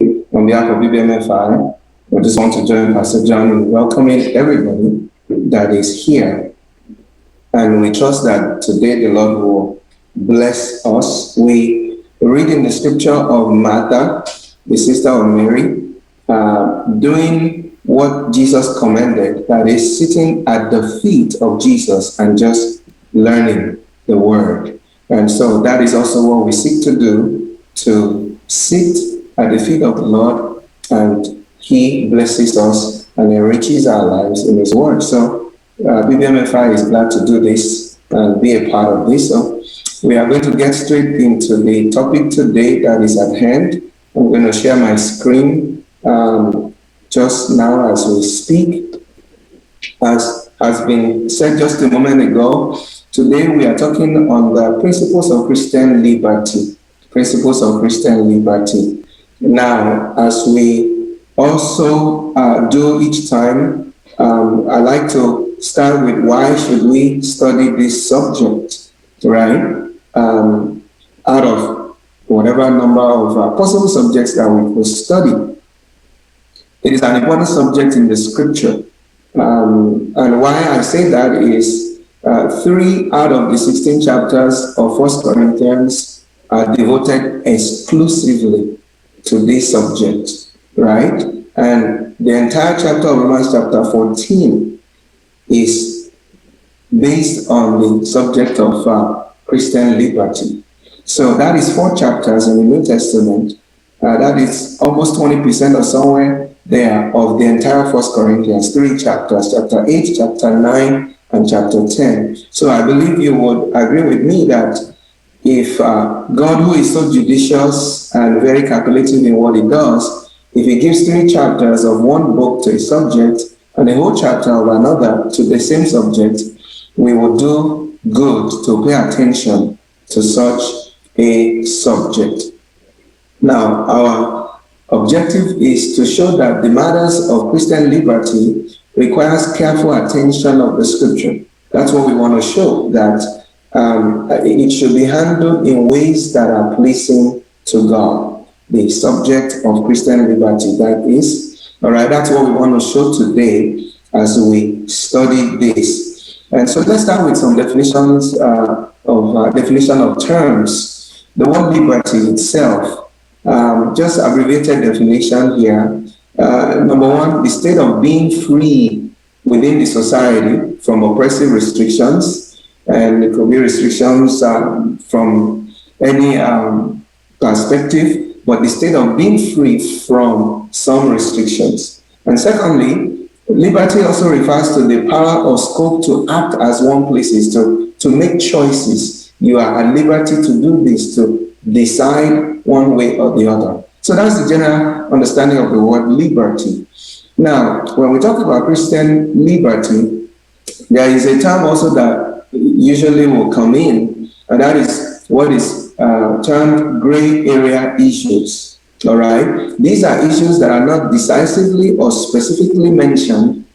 On behalf of BBMFI, I just want to join Pastor John in welcoming everybody that is here. And we trust that today the Lord will bless us. We read in the scripture of Martha, the sister of Mary, doing what Jesus commanded, that is sitting at the feet of Jesus and just learning the word. And so that is also what we seek to do, to sit at the feet of the Lord, and He blesses us and enriches our lives in His word. So BBMFI is glad to do this and be a part of this. So we are going to get straight into the topic today that is at hand. I'm going to share my screen just now as we speak. As has been said just a moment ago, today we are talking on the principles of Christian liberty. Principles of Christian liberty. Now, as we also do each time, I like to start with why should we study this subject, right? Out of whatever number of possible subjects that we could study. It is an important subject in the scripture. And why I say that is 3 out of the 16 chapters of 1 Corinthians are devoted exclusively to this subject, right? And the entire chapter of Romans chapter 14 is based on the subject of Christian liberty. So that is 4 chapters in the New Testament. That is almost 20% or somewhere there of the entire 1 Corinthians, 3 chapters, chapter 8, chapter 9, and chapter 10. So I believe you would agree with me that if God, who is so judicious and very calculative in what He does, if He gives 3 chapters of one book to a subject and a whole chapter of another to the same subject, we will do good to pay attention to such a subject. Now, our objective is to show that the matters of Christian liberty requires careful attention of the scripture. That's what we want to show, that it should be handled in ways that are pleasing to God. The subject of Christian liberty, that is. All right, that's what we want to show today as we study this. And so let's start with some definitions definition of terms. The word liberty itself, just abbreviated definition here. Number 1, the state of being free within the society from oppressive restrictions. And it could be restrictions from any perspective, but the state of being free from some restrictions. And secondly, liberty also refers to the power or scope to act as one pleases, to make choices. You are at liberty to do this, to decide one way or the other. So that's the general understanding of the word liberty. Now, when we talk about Christian liberty, there is a term also that usually will come in, and that is what is termed gray area issues. All right, these are issues that are not decisively or specifically mentioned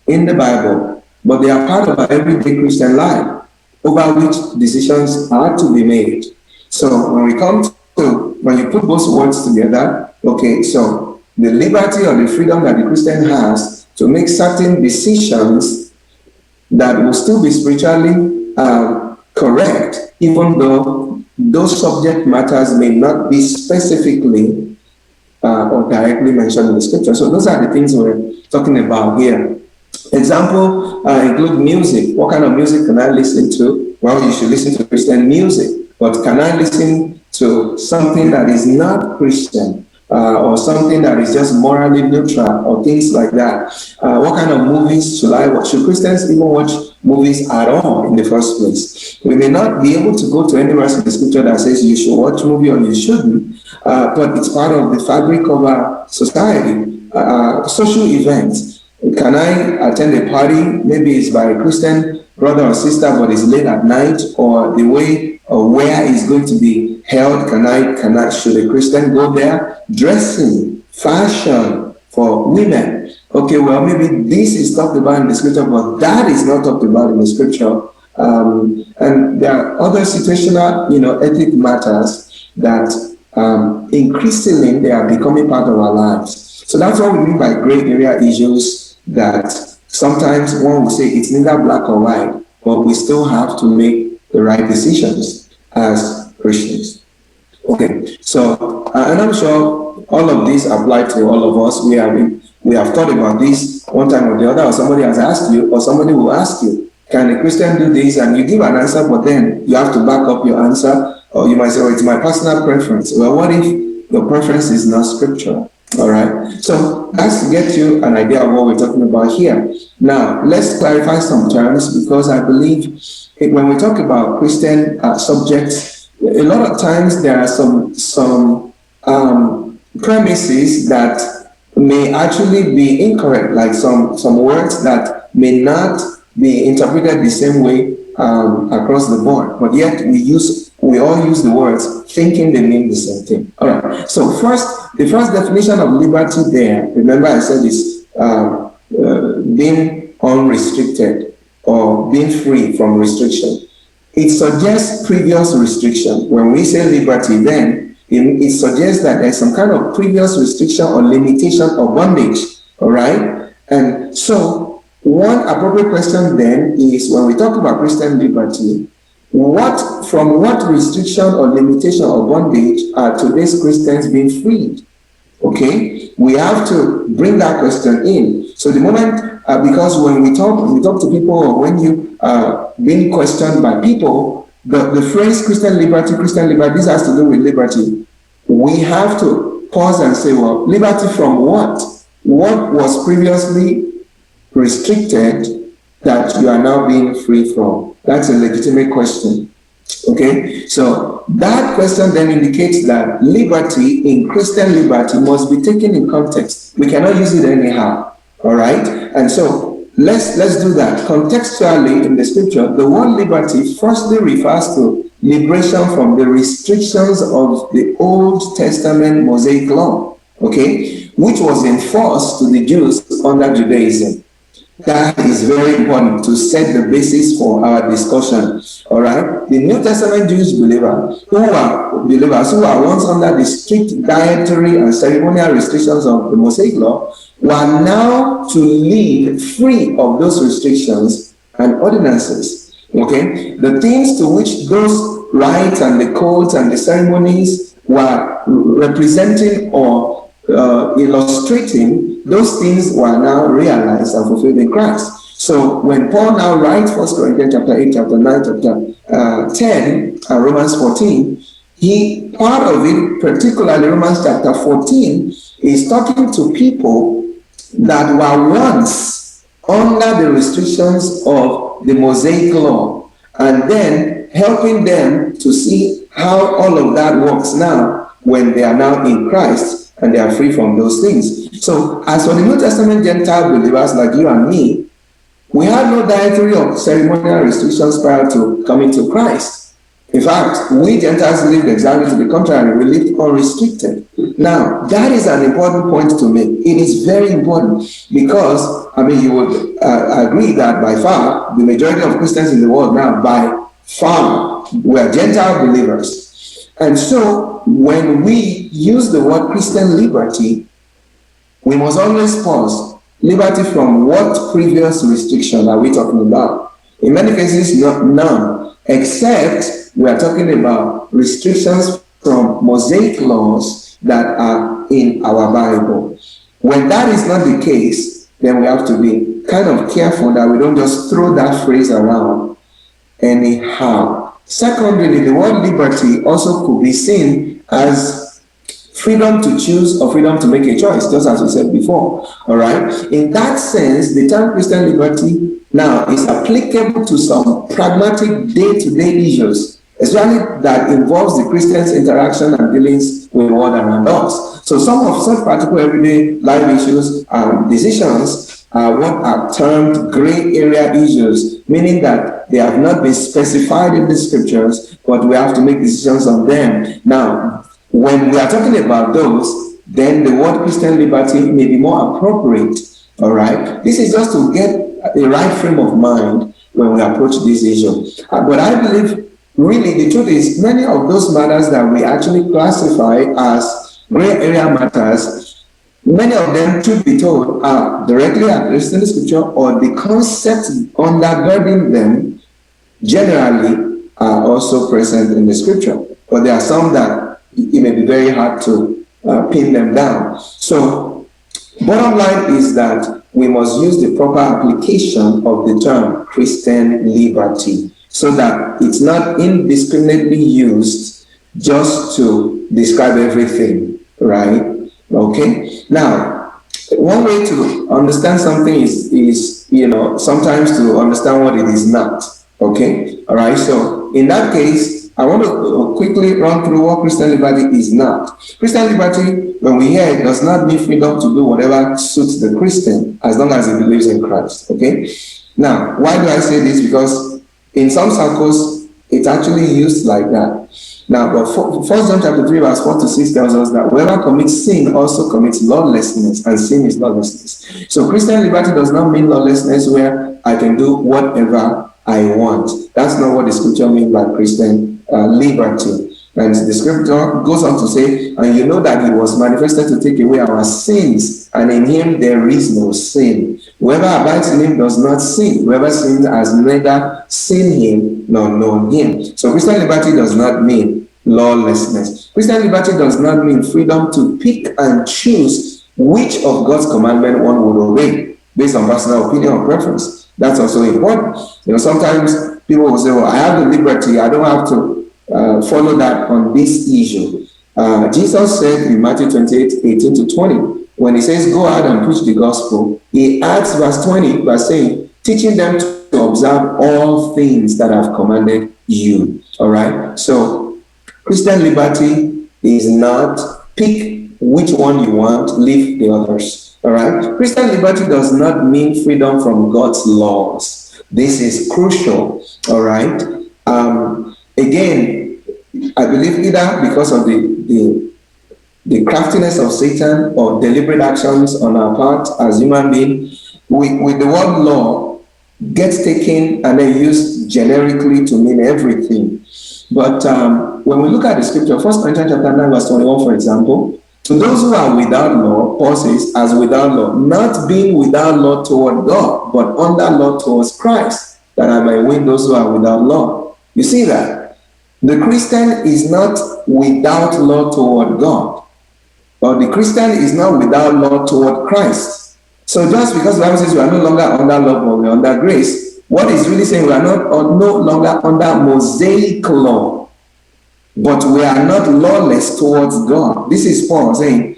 in the Bible, but they are part of our everyday Christian life, over which decisions are to be made. So when you put both words together, okay, so the liberty or the freedom that the Christian has to make certain decisions that will still be spiritually correct, even though those subject matters may not be specifically or directly mentioned in the scripture. So those are the things we're talking about here. Example include music. What kind of music can I listen to? Well, you should listen to Christian music, but can I listen to something that is not Christian? Or something that is just morally neutral, or things like that. What kind of movies should I watch? Should Christians even watch movies at all in the first place? We may not be able to go to any verse in the scripture that says you should watch a movie or you shouldn't, but it's part of the fabric of our society. Social events. Can I attend a party? Maybe it's by a Christian brother or sister, but it's late at night, or the way or where it's going to be held. Should a Christian go there? Dressing, fashion for women. Okay, well, maybe this is talked about in the scripture, but that is not talked about in the scripture. And there are other situational, ethic matters that increasingly they are becoming part of our lives. So that's what we mean by gray area issues, that sometimes one will say it's neither black or white, but we still have to make the right decisions as Christians. Okay, so and I'm sure all of these apply to all of us. We have thought about this one time or the other, or somebody has asked you, or somebody will ask you, can a Christian do this? And you give an answer, but then you have to back up your answer, or you might say, oh, it's my personal preference. Well, what if your preference is not scriptural? All right, so that's to get you an idea of what we're talking about here. Now, let's clarify some terms, because I believe when we talk about Christian subjects, a lot of times there are some premises that may actually be incorrect, like some words that may not be interpreted the same way across the board, but yet we all use the words thinking they mean the same thing. All right. So the first definition of liberty there, remember I said, is being unrestricted or being free from restriction. It suggests previous restriction. When we say liberty, then it suggests that there's some kind of previous restriction or limitation or bondage. All right. And so one appropriate question then is, when we talk about Christian liberty, from what restriction or limitation or bondage are today's Christians being freed? Okay, we have to bring that question in. So the moment, because when we talk to people, or when you are being questioned by people, the phrase Christian liberty, this has to do with liberty. We have to pause and say, well, liberty from what? What was previously restricted that you are now being free from? That's a legitimate question. Okay, so that question then indicates that liberty, in Christian liberty, must be taken in context. We cannot use it anyhow. All right, and so let's do that. Contextually in the scripture, the word liberty firstly refers to liberation from the restrictions of the Old Testament Mosaic law, okay, which was enforced to the Jews under Judaism. That is very important to set the basis for our discussion. All right, the New Testament Jewish believers who are once under the strict dietary and ceremonial restrictions of the Mosaic law were now to live free of those restrictions and ordinances. Okay, the things to which those rites and the codes and the ceremonies were representing or illustrating, those things were now realized and fulfilled in Christ. So when Paul now writes 1 Corinthians chapter 8, chapter 9, chapter 10, and Romans 14, part of it, particularly Romans chapter 14, is talking to people that were once under the restrictions of the Mosaic law, and then helping them to see how all of that works now when they are now in Christ and they are free from those things. So as for the New Testament Gentile believers like you and me, we had no dietary or ceremonial restrictions prior to coming to Christ. In fact, we Gentiles lived exactly to the contrary. We lived unrestricted. Now, that is an important point to make. It is very important because, you would agree that by far, the majority of Christians in the world now, by far, were Gentile believers. And so, when we use the word Christian liberty, we must always pause. Liberty from what previous restriction are we talking about? In many cases, none, except we are talking about restrictions from Mosaic laws that are in our Bible. When that is not the case, then we have to be kind of careful that we don't just throw that phrase around anyhow. Secondly, the word liberty also could be seen as freedom to choose or freedom to make a choice, just as we said before. All right. In that sense, the term Christian liberty now is applicable to some pragmatic day-to-day issues, especially that involves the Christian's interaction and dealings with the world around us. So some of such practical everyday life issues and decisions are what are termed gray area issues, meaning that they have not been specified in the scriptures, but we have to make decisions on them. Now, when we are talking about those, then the word Christian liberty may be more appropriate. All right. This is just to get a right frame of mind when we approach this issue. But I believe really, the truth is, many of those matters that we actually classify as gray area matters, many of them, truth be told, are directly addressed in the scripture, or the concepts undergirding them generally are also present in the scripture. But there are some that it may be very hard to pin them down. So, bottom line is that we must use the proper application of the term Christian liberty so that it's not indiscriminately used just to describe everything, right? Okay. Now, one way to understand something is sometimes to understand what it is not. Okay. All right. So in that case, I want to quickly run through what Christian liberty is not. Christian liberty, when we hear it, does not mean freedom to do whatever suits the Christian as long as he believes in Christ. Okay. Now, why do I say this? Because in some circles, it's actually used like that. Now, but 1 John chapter 3, verse 4 to 6 tells us that whoever commits sin also commits lawlessness, and sin is lawlessness. So Christian liberty does not mean lawlessness where I can do whatever I want. That's not what the scripture means by Christian liberty. And the scripture goes on to say, and you know that he was manifested to take away our sins, and in him there is no sin. Whoever abides in him does not sin. Whoever sins has neither seen him nor known him. So Christian liberty does not mean lawlessness. Christian liberty does not mean freedom to pick and choose which of God's commandment one would obey based on personal opinion or preference. That's also important. Sometimes people will say, well, I have the liberty, I don't have to follow that on this issue. Jesus said in Matthew 28, 18 to 20, when he says, go out and preach the gospel, he adds verse 20 by saying, teaching them to observe all things that I've commanded you. All right? So, Christian liberty is not pick which one you want, leave the others. All right? Christian liberty does not mean freedom from God's laws. This is crucial. All right? Again, I believe either because of the craftiness of Satan or deliberate actions on our part as human beings, with the word law gets taken and then used generically to mean everything. But when we look at the scripture, 1 Corinthians chapter 9, verse 21, for example, to those who are without law, Paul says, as without law, not being without law toward God, but under law towards Christ, that I may win those who are without law. You see that? The Christian is not without law toward God, but the Christian is not without law toward Christ. So just because the Bible says we are no longer under law, but we are under grace, what is really saying we are no longer under Mosaic law, but we are not lawless towards God. This is Paul saying,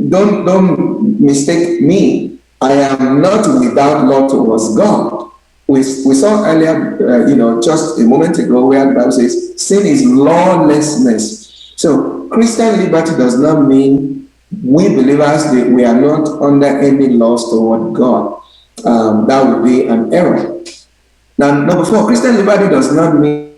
don't mistake me. I am not without law towards God. We saw earlier, just a moment ago, where the Bible says sin is lawlessness. So Christian liberty does not mean we believers that we are not under any laws toward God. That would be an error. Now, number 4, Christian liberty does not mean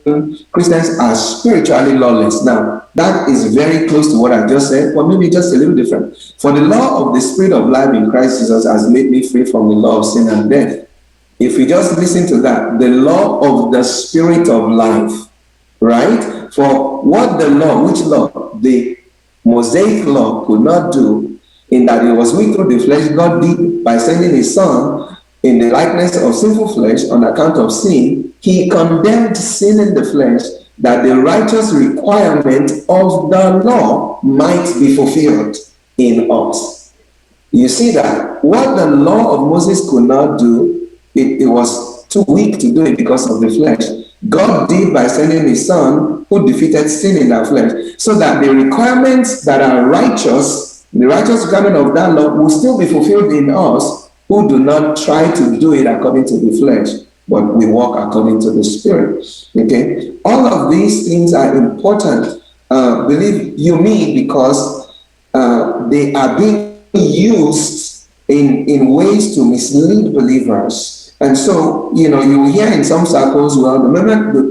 Christians are spiritually lawless. Now, that is very close to what I just said, but maybe just a little different. For the law of the Spirit of life in Christ Jesus has made me free from the law of sin and death. If we just listen to that, the law of the Spirit of life, right? For what the law, which law? The Mosaic law could not do, in that it was weak through the flesh, God did by sending his Son in the likeness of sinful flesh on account of sin. He condemned sin in the flesh, that the righteous requirement of the law might be fulfilled in us. You see that what the law of Moses could not do, it was too weak to do it because of the flesh. God did by sending his Son, who defeated sin in our flesh, so that the requirements that are righteous, the righteous requirement of that law, will still be fulfilled in us, who do not try to do it according to the flesh, but we walk according to the Spirit. Okay? All of these things are important, believe you me, because they are being used in ways to mislead believers. And so, you will hear in some circles, well, the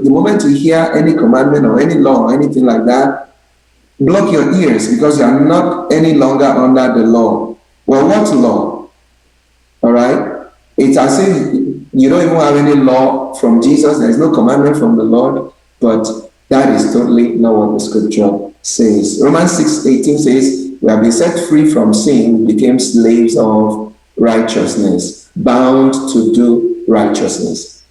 moment you hear any commandment or any law or anything like that, block your ears because you are not any longer under the law. Well, what law? All right? It's as if you don't even have any law from Jesus. There is no commandment from the Lord, but That is totally not what the scripture says. Romans 6:18 says, we have been set free from sin, became slaves of righteousness, bound to do righteousness.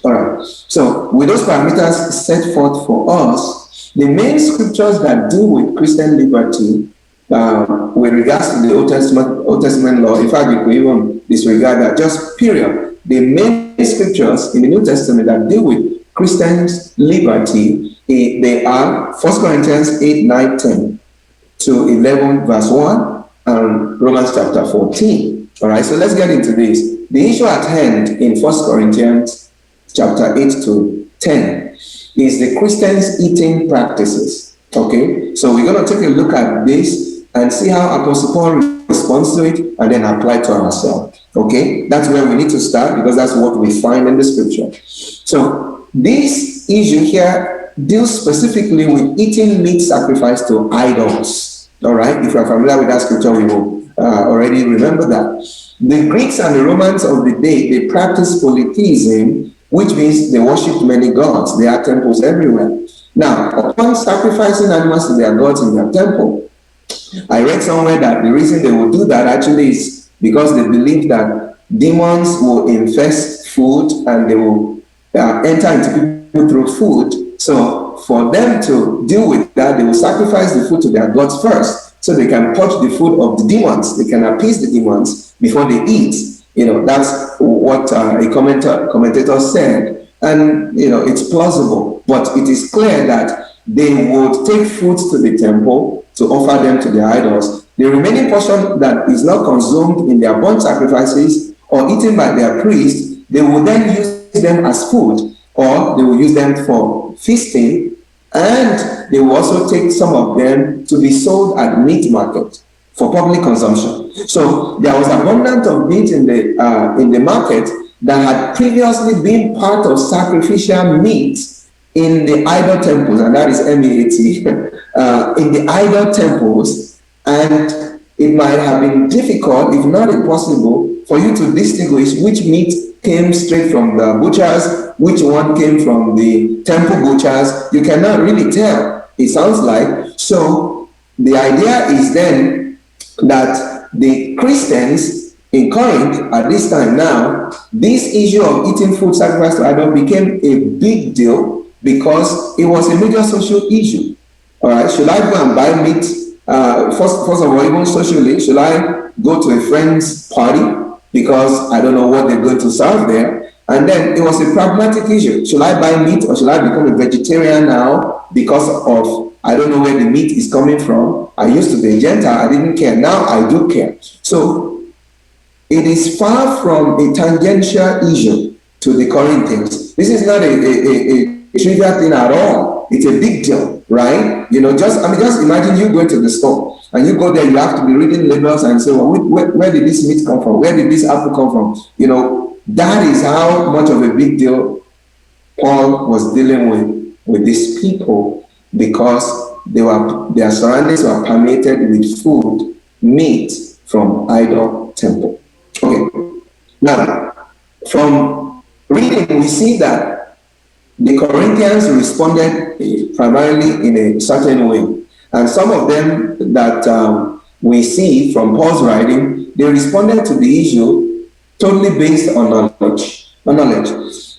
All right. So with those parameters set forth for us, the main scriptures that deal with Christian liberty with regards to the Old Testament law, in fact, we could even disregard that, just period. The main scriptures in the New Testament that deal with Christians' liberty, they are 1 Corinthians 8, 9, 10 to 11, verse 1, and Romans chapter 14. All right, so let's get into this. The issue at hand in 1 Corinthians chapter 8 to 10 is the Christians' eating practices. Okay, so we're going to take a look at this and see how Apostle Paul responds to it and then apply it to ourselves. Okay, that's where we need to start because that's what we find in the scripture. So this issue here deals specifically with eating meat sacrificed to idols. All right, if you're familiar with that scripture, we will already remember that. The Greeks and the Romans of the day, they practiced polytheism, which means they worshipped many gods. There are temples everywhere. Now, upon sacrificing animals to their gods in their temple, I read somewhere that the reason they would do that actually is because they believe that demons will infest food and they will enter into people through food. So for them to deal with that, they will sacrifice the food to their gods first so they can purge the food of the demons. They can appease the demons before they eat. You know, that's what a commentator said. And, you know, it's plausible. But it is clear that they would take foods to the temple to offer them to their idols. The remaining portion that is not consumed in their burnt sacrifices or eaten by their priests, they will then use them as food, or they will use them for feasting, and they will also take some of them to be sold at meat market for public consumption. So there was abundance of meat in the market that had previously been part of sacrificial meat in the idol temples, and that is MEAT, in the idol temples, and it might have been difficult, if not impossible, for you to distinguish which meat came straight from the butchers, which one came from the temple butchers. You cannot really tell, it sounds like. So the idea is then that the Christians in Corinth at this time now, this issue of eating food sacrificed to idol became a big deal because it was a major social issue. All right, should I go and buy meat? First of all, even socially, should I go to a friend's party because I don't know what they're going to serve there? And then it was a pragmatic issue. Should I buy meat or should I become a vegetarian now because of, I don't know where the meat is coming from? I used to be a Gentile, I didn't care. Now I do care. So it is far from a tangential issue to the Corinthians. This is not a trivial thing at all. It's a big deal, right? You know, just imagine you go to the store and you go there, you have to be reading labels and say, well, where did this meat come from? Where did this apple come from? You know, that is how much of a big deal Paul was dealing with these people, because their surroundings were permeated with food, meat from idol temple. Okay. Now, from reading, we see that the Corinthians responded primarily in a certain way. And some of them that we see from Paul's writing, they responded to the issue totally based on knowledge.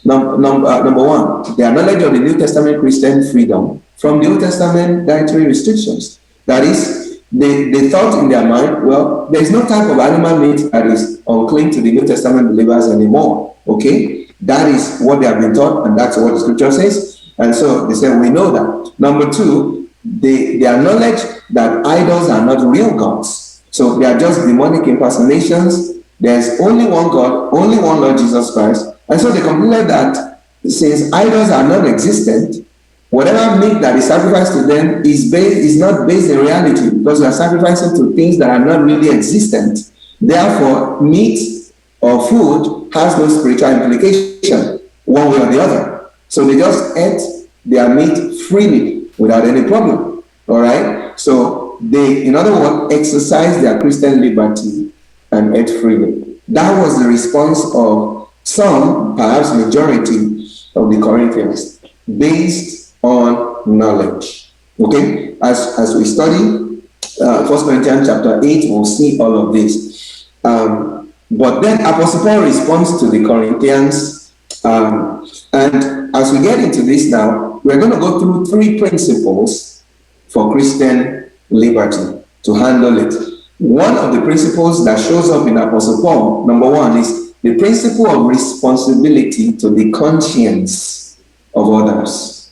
Number one, their knowledge of the New Testament Christian freedom from the Old Testament dietary restrictions. That is, they thought in their mind, well, there is no type of animal meat that is unclean to the New Testament believers anymore. Okay? That is what they have been taught, and that's what the scripture says. And so they said, we know that. Number two, their knowledge that idols are not real gods. So they are just demonic impersonations. There's only one God, only one Lord Jesus Christ. And so they concluded that since idols are non-existent, whatever meat that is sacrificed to them is not based in reality, because we are sacrificing to things that are not really existent. Therefore, meat or food has no spiritual implication, one way or the other. So they just ate their meat freely without any problem. All right? So they, in other words, exercised their Christian liberty and ate freely. That was the response of some, perhaps majority, of the Corinthians, based on knowledge. Okay, as we study 1 Corinthians chapter 8, we'll see all of this. But then Apostle Paul responds to the Corinthians, and as we get into this now, we're going to go through 3 principles for Christian liberty to handle it. One of the principles that shows up in Apostle Paul, number 1, is the principle of responsibility to the conscience of others.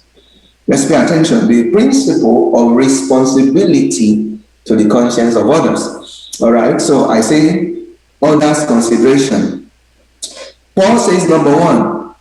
Let's pay attention. The principle of responsibility to the conscience of others. All right, so I say others' consideration. Paul says, number 1,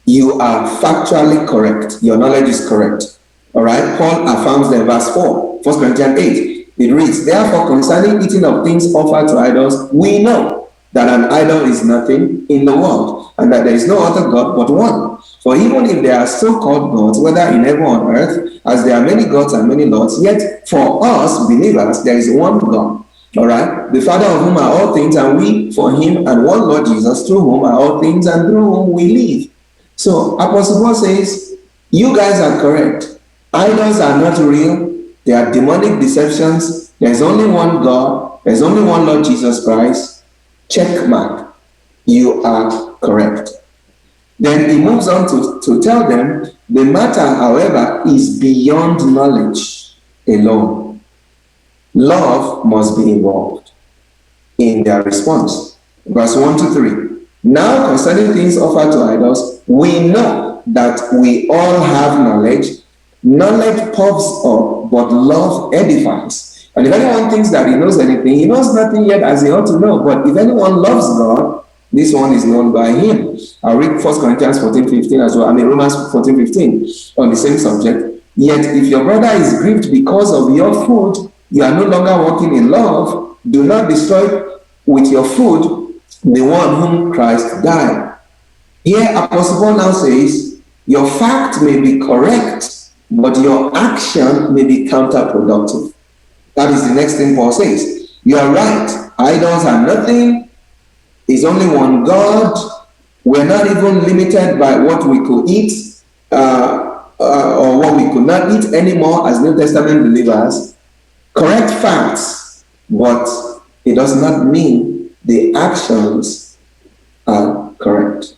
you are factually correct. Your knowledge is correct. All right, Paul affirms in verse 4, 1 Corinthians 8. It reads, therefore, concerning eating of things offered to idols, we know that an idol is nothing in the world, and that there is no other God but one. For even if there are so-called gods, whether in heaven or on earth, as there are many gods and many lords, yet for us believers there is one God. All right, the Father of whom are all things, and we for him, and one Lord Jesus, through whom are all things, and through whom we live. So Apostle Paul says, you guys are correct. Idols are not real. They are demonic deceptions. There's only one God. There's only one Lord Jesus Christ. Check mark. You are correct. Then he moves on to tell them, the matter, however, is beyond knowledge alone. Love must be involved in their response. Verse 1 to 3. Now concerning things offered to idols, we know that we all have knowledge. Knowledge puffs up, but love edifies. And if anyone thinks that he knows anything, he knows nothing yet as he ought to know. But if anyone loves God, this one is known by him. I'll read 1 Corinthians 14:15 as well. Romans 14:15 on the same subject. Yet if your brother is grieved because of your food, you are no longer walking in love. Do not destroy with your food the one whom Christ died. Here Apostle Paul now says, your fact may be correct, but your action may be counterproductive. That is the next thing Paul says. You are right. Idols are nothing. There's only one God. We're not even limited by what we could eat or what we could not eat anymore as New Testament believers. Correct facts, but it does not mean the actions are correct.